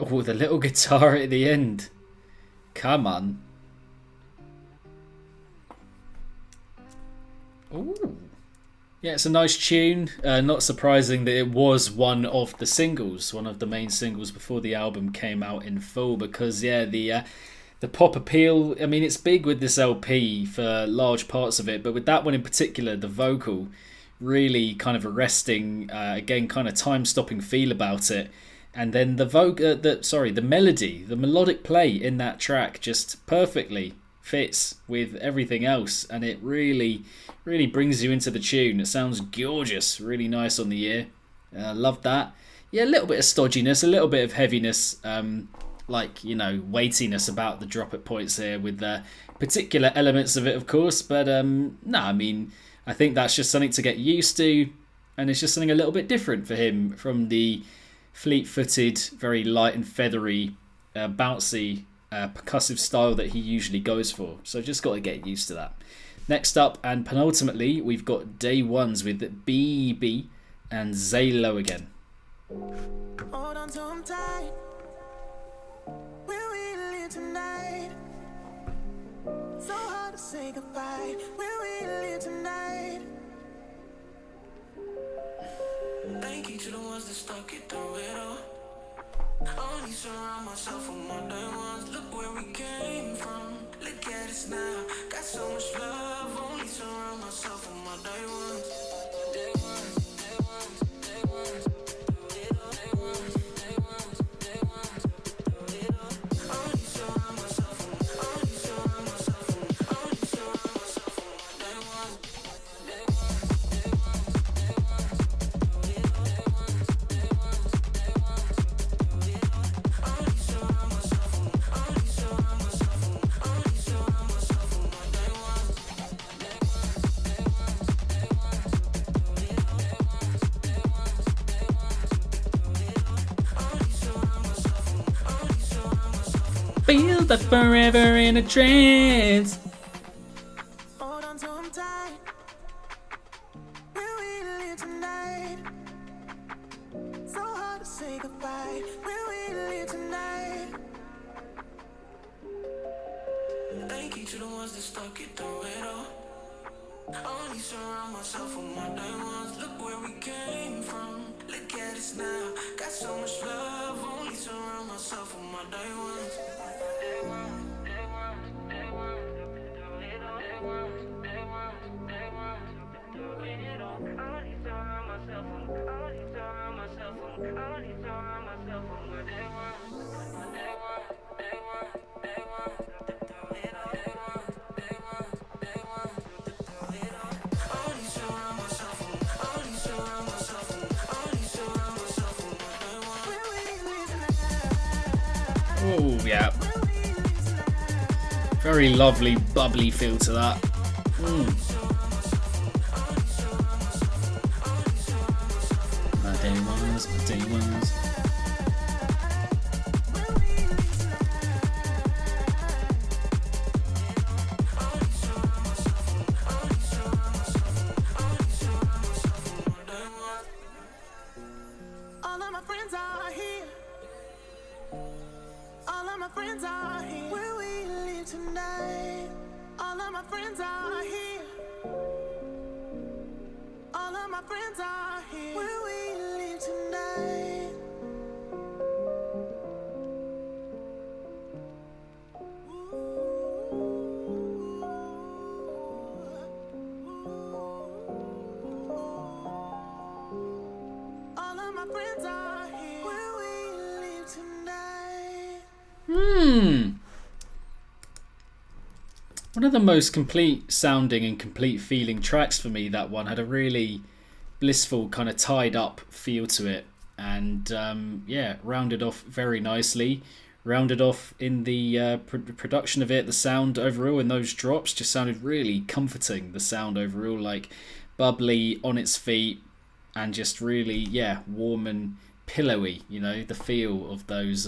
Oh, the little guitar at the end. Come on. Ooh. Yeah, it's a nice tune. Not surprising that it was one of the singles, one of the main singles before the album came out in full. Because yeah, the pop appeal. I mean, it's big with this LP for large parts of it, but with that one in particular, the vocal really kind of arresting. Again, kind of time-stopping feel about it. And then the melody, the melodic play in that track just perfectly fits with everything else, and it really brings you into the tune. It sounds gorgeous, really nice on the ear. Love that. Yeah, a little bit of stodginess, a little bit of heaviness, like, you know, weightiness about the drop at points here with particular elements of it, of course. But no, I mean, I think that's just something to get used to, and it's just something a little bit different for him from the fleet-footed, very light and feathery, bouncy, percussive style that he usually goes for. So just got to get used to that. Next up, and penultimately, we've got Day Ones with BB and Zalo again. Hold on to 'em tight. Will we live tonight? So hard to say goodbye. Will we live tonight? Thank you to the ones that stuck it through it all. I only surround myself with my day ones. Look where we came from. Look at us now. Got so much love. Only surround myself with my day ones. Day ones, day ones, day ones. Do it all. Day ones, day ones, day ones. Do it all. I only surround myself with. I only surround myself with. I only surround myself with my day ones. Day ones, day ones, day ones. Do it all. Day ones, day ones, day ones. Do it all. I only surround myself with. I only surround myself with. I only surround myself with my day ones. Day ones, day ones, day ones. Do it all. Day ones, day ones, day ones. Do it all. I only surround myself with. I only surround myself with. Feel that forever in a trance. Hold on to 'em tight. Will we live tonight? So hard to say goodbye. Will we live tonight? Thank you to the ones that stuck it through it all. I only surround myself with my day ones. Look where we came from. Look at us now. Got so much love. Only surround myself with my day ones. Day ones, day ones, day ones. Do it all. Day ones, day ones, day ones. Do it all. I only surround myself with. I only surround myself with. I only surround myself with my day ones. My day ones, day ones, day ones. Do it all. Day ones, day ones, day ones. Do it all. I only surround myself with. I only surround myself with. I only surround myself with my day ones. Will we live tonight? Oh, yeah. Will we live tonight? Very lovely, bubbly feel to that. My day ones, my day ones. All All of my friends are here. All of my friends are here. Where we live tonight. All of my friends are here. All of my friends are here. Where we live tonight. All of my friends are here. Where we live tonight. One of the most complete sounding and complete feeling tracks for me, that one. Had a really blissful kind of tied up feel to it, and yeah, rounded off very nicely. Rounded off in the production of it, the sound overall in those drops just sounded really comforting. The sound overall, like bubbly, on its feet, and just really, yeah, warm and pillowy. You know, the feel of those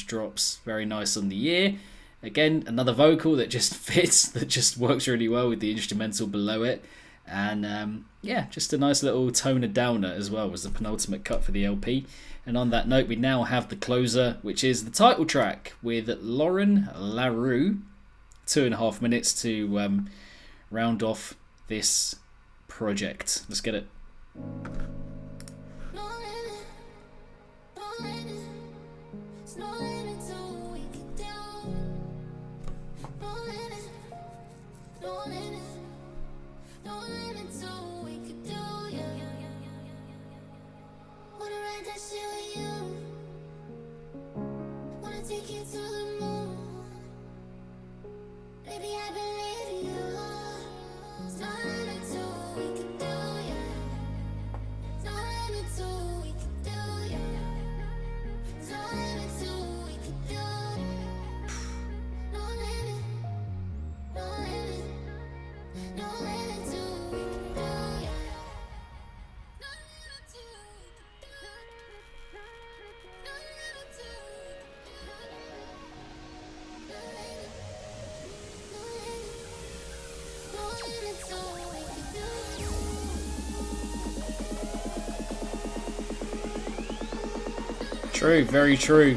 drops, very nice on the ear. Again, another vocal that just fits, that just works really well with the instrumental below it. And yeah, just a nice little toner downer as well, was the penultimate cut for the LP. And on that note, we now have the closer, which is the title track with Lauren LaRue. 2.5 minutes to round off this project. Let's get it. No limit, no limit. There's no limit to what we can do. No limit, no limit, no limit to what we can do. Yeah. Wanna ride that shit with you. Wanna take you to the moon. Baby, I believe in you. There's no limit to what we can do. Yeah. No limit to what we can do, yeah. No limit to what we can do. No limit, no limit, no limit to what we can do, yeah. No limit to what we can do. No limit to what we can do. No limit to what we can do. True, very true.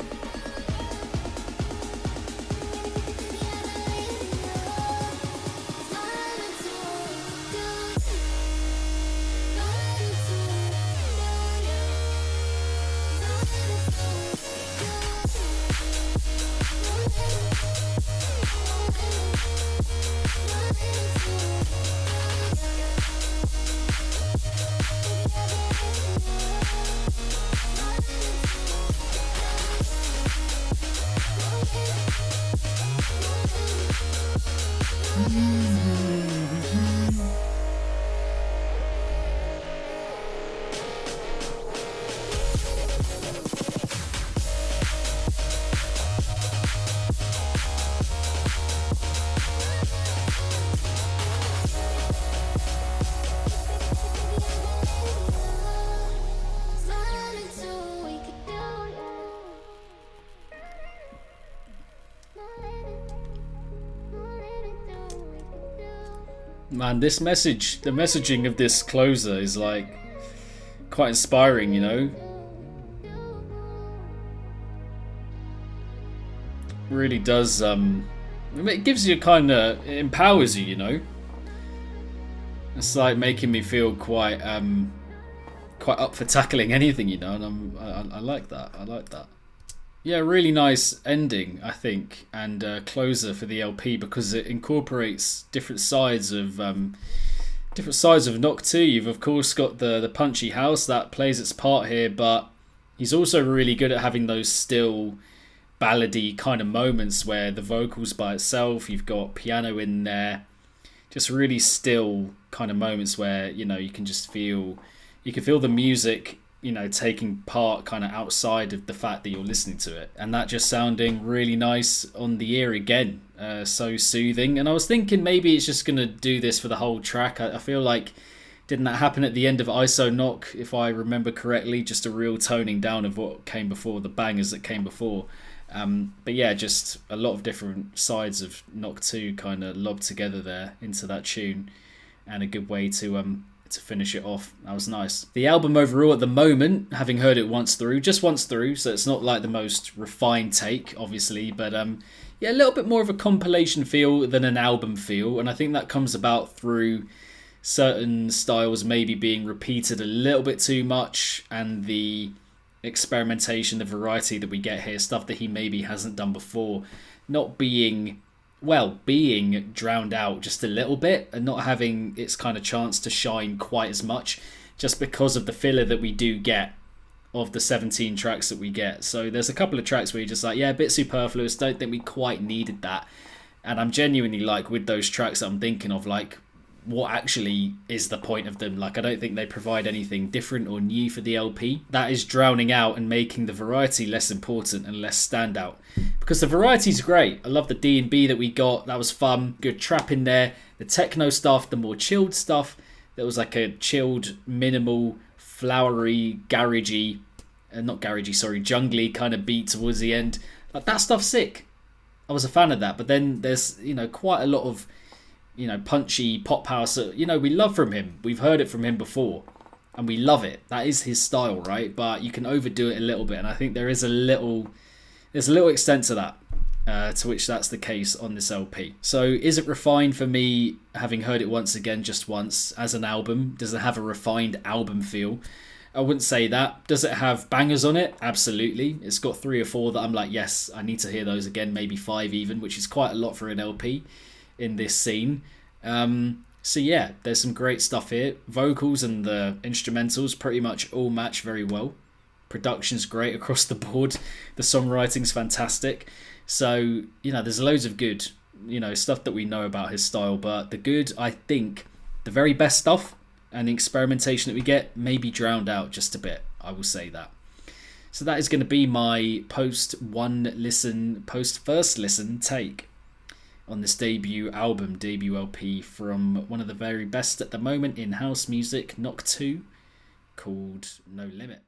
Man, this message, the messaging of this closer is like quite inspiring, you know. Really does, it gives you it empowers you, you know. It's like making me feel quite up for tackling anything, you know, and I like that. I like that. Yeah, really nice ending, I think, and closer for the LP, because it incorporates different sides of Knock2. You've of course got the punchy house that plays its part here, but he's also really good at having those still ballady kind of moments where the vocals by itself, you've got piano in there, just really still kind of moments where, you know, you can feel the music, you know, taking part kind of outside of the fact that you're listening to it, and that just sounding really nice on the ear again, so soothing. And I was thinking maybe it's just gonna do this for the whole track. I feel like, didn't that happen at the end of ISO Knock, if I remember correctly? Just a real toning down of what came before, the bangers that came before. But yeah, just a lot of different sides of Knock2 kind of lobbed together there into that tune, and a good way to to finish it off. That was nice. The album overall at the moment, having heard it just once through, so it's not like the most refined take, obviously, but yeah, a little bit more of a compilation feel than an album feel, and I think that comes about through certain styles maybe being repeated a little bit too much, and the experimentation, the variety that we get here, stuff that he maybe hasn't done before, not being drowned out just a little bit and not having its kind of chance to shine quite as much just because of the filler that we do get of the 17 tracks that we get. So there's a couple of tracks where you're just like, yeah, a bit superfluous, don't think we quite needed that. And I'm genuinely like, with those tracks that I'm thinking of, like, what actually is the point of them? Like, I don't think they provide anything different or new for the LP. That is drowning out and making the variety less important and less standout. Because the variety's great. I love the D&B that we got. That was fun. Good trap in there. The techno stuff, the more chilled stuff. There was like a chilled, minimal, flowery, jungly kind of beat towards the end. Like, that stuff's sick. I was a fan of that. But then there's, quite a lot of punchy pop power. So, we love from him. We've heard it from him before, and we love it. That is his style, right? But you can overdo it a little bit, and I think there's a little extent to that, to which that's the case on this LP. So, is it refined for me, having heard it once again, just once, as an album? Does it have a refined album feel? I wouldn't say that. Does it have bangers on it? Absolutely. It's got 3 or 4 that I'm like, yes, I need to hear those again, maybe 5 even, which is quite a lot for an LP in this scene. So yeah, there's some great stuff here. Vocals and the instrumentals pretty much all match very well. Production's great across the board. The songwriting's fantastic. So, there's loads of good, stuff that we know about his style, but the good, I think, the very best stuff and the experimentation that we get may be drowned out just a bit. I will say that. So that is going to be my post first listen take on this debut LP from one of the very best at the moment in house music, Knock2, called No Limit.